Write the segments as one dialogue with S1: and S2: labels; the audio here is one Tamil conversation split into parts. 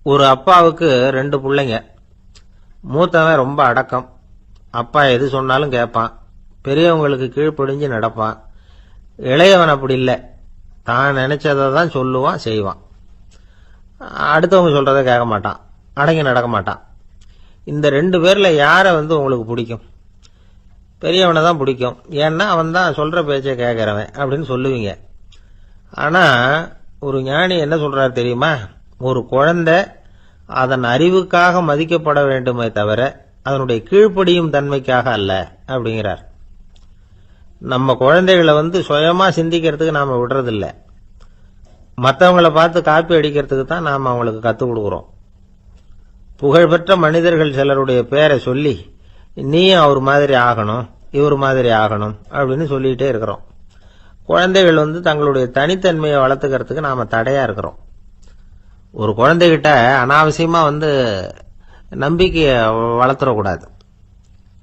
S1: ஒரு அப்பாவுக்கு 2 பிள்ளைங்க. மூத்தவன் ரொம்ப அடக்கம். அப்பா எது சொன்னாலும் கேட்பான். பெரியவங்களுக்கு கீழ்ப்படிஞ்சு நடப்பான். இளையவன் அப்படி இல்லை. தான் நினைச்சதை தான் சொல்லுவான், செய்வான். அடுத்தவங்க சொல்றதை கேட்க மாட்டான், அடங்கி நடக்க மாட்டான். இந்த 2 பேர்ல யாரை உங்களுக்கு பிடிக்கும்? பெரியவனை தான் பிடிக்கும். ஏன்னா அவன் தான் சொல்ற பேச்சை கேட்கிறவன் அப்படின்னு சொல்லுவீங்க. ஆனா ஒரு ஞானி என்ன சொல்றாரு தெரியுமா? ஒரு குழந்தை அதன் அறிவுக்காக மதிக்கப்பட வேண்டுமே தவிர அதனுடைய கீழ்ப்படியும் தன்மைக்காக அல்ல அப்படிங்கிறார். நம்ம குழந்தைகளை சுயமா சிந்திக்கிறதுக்கு நாம விடுறதில்லை. மற்றவங்களை பார்த்து காப்பி அடிக்கிறதுக்கு தான் நாம அவங்களுக்கு கற்றுக் கொடுக்குறோம். புகழ்பெற்ற மனிதர்கள் சிலருடைய பேரை சொல்லி நீயும் அவர் மாதிரி ஆகணும், இவர் மாதிரி ஆகணும் அப்படின்னு சொல்லிட்டே இருக்கிறோம். குழந்தைகள் தங்களுடைய தனித்தன்மையை வளர்த்துக்கிறதுக்கு நாம தடையா இருக்கிறோம். ஒரு குழந்தைகிட்ட அனாவசியமா நம்பிக்கையை வளர்த்துடக்கூடாது.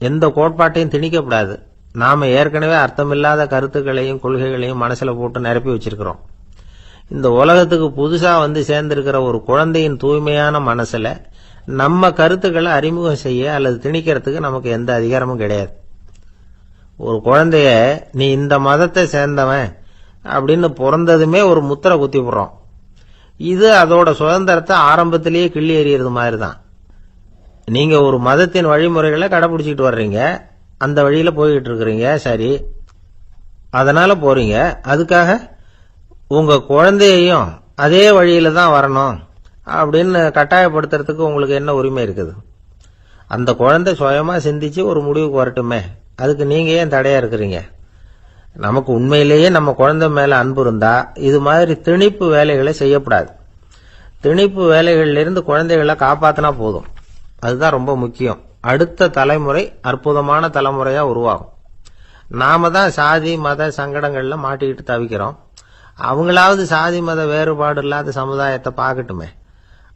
S1: எந்த கோட்பாட்டையும் திணிக்கக்கூடாது. நாம ஏற்கனவே அர்த்தமில்லாத கருத்துக்களையும் கொள்கைகளையும் மனசுல போட்டு நிரப்பி வச்சிருக்கிறோம். இந்த உலகத்துக்கு புதுசா சேர்ந்திருக்கிற ஒரு குழந்தையின் தூய்மையான மனசுல நம்ம கருத்துக்களை அறிமுகம் செய்ய அல்லது திணிக்கிறதுக்கு நமக்கு எந்த அதிகாரமும் கிடையாது. ஒரு குழந்தைய நீ இந்த மதத்தை சேர்ந்தவன் அப்படின்னு பிறந்ததுமே ஒரு முத்திரை குத்தி போடுறோம். இது அதோட சுதந்திரத்தை ஆரம்பத்திலேயே கிள்ளி எறியறது மாதிரி தான். நீங்க ஒரு மதத்தின் வழிமுறைகளை கடைபிடிச்சிட்டு வர்றீங்க, அந்த வழியில போய்கிட்டு இருக்கிறீங்க, சரி, அதனால போறீங்க. அதுக்காக உங்க குழந்தையையும் அதே வழியில தான் வரணும் அப்படின்னு கட்டாயப்படுத்துறதுக்கு உங்களுக்கு என்ன உரிமை இருக்குது? அந்த குழந்தை சுயமா சிந்திச்சு ஒரு முடிவுக்கு வரட்டுமே, அதுக்கு நீங்க ஏன் தடையா இருக்கிறீங்க? நமக்கு உண்மையிலேயே நம்ம குழந்தை மேல அன்பு இருந்தா இது மாதிரி திணிப்பு வேலைகளை செய்யக்கூடாது. திணிப்பு வேலைகளிலிருந்து குழந்தைகளை காப்பாத்தினா போதும். அதுதான் ரொம்ப முக்கியம். அடுத்த தலைமுறை அற்புதமான தலைமுறையா உருவாகும். நாம தான் சாதி மத சங்கடங்கள்ல மாட்டிக்கிட்டு தவிக்கிறோம். அவங்களாவது சாதி மத வேறுபாடு இல்லாத சமுதாயத்தை பார்க்கட்டுமே,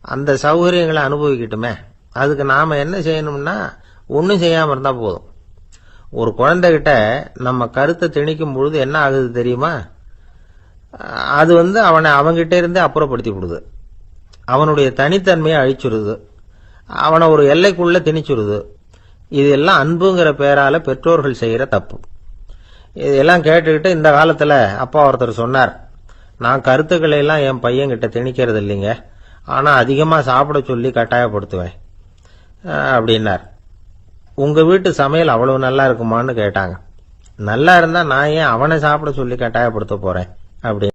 S1: அந்த சௌகரியங்களை அனுபவிக்கட்டுமே. அதுக்கு நாம என்ன செய்யணும்னா ஒன்னும் செய்யாம இருந்தா போதும். ஒரு குழந்தைகிட்ட நம்ம கருத்தை திணிக்கும் பொழுது என்ன ஆகுது தெரியுமா? அது அவனை அவங்கிட்ட இருந்தே அப்புறப்படுத்தி விடுது. அவனுடைய தனித்தன்மையை அழிச்சுடுது. அவனை ஒரு எல்லைக்குள்ள திணிச்சுடுது. இதெல்லாம் அன்புங்கிற பேரால பெற்றோர்கள் செய்யற தப்பு. இதெல்லாம் கேட்டுக்கிட்டு இந்த காலத்துல அப்பா ஒருத்தர் சொன்னார், நான் கருத்துக்களை எல்லாம் என் பையன்கிட்ட திணிக்கிறது இல்லைங்க, ஆனா அதிகமா சாப்பிட சொல்லி கட்டாயப்படுத்துவேன் அப்படின்னார். உங்க வீட்டு சமையல் அவ்வளவு நல்லா இருக்குமான்னு கேட்டாங்க. நல்லா இருந்தா நான் ஏன் அவனை சாப்பிட சொல்லி கட்டாயப்படுத்த போறேன் அப்படி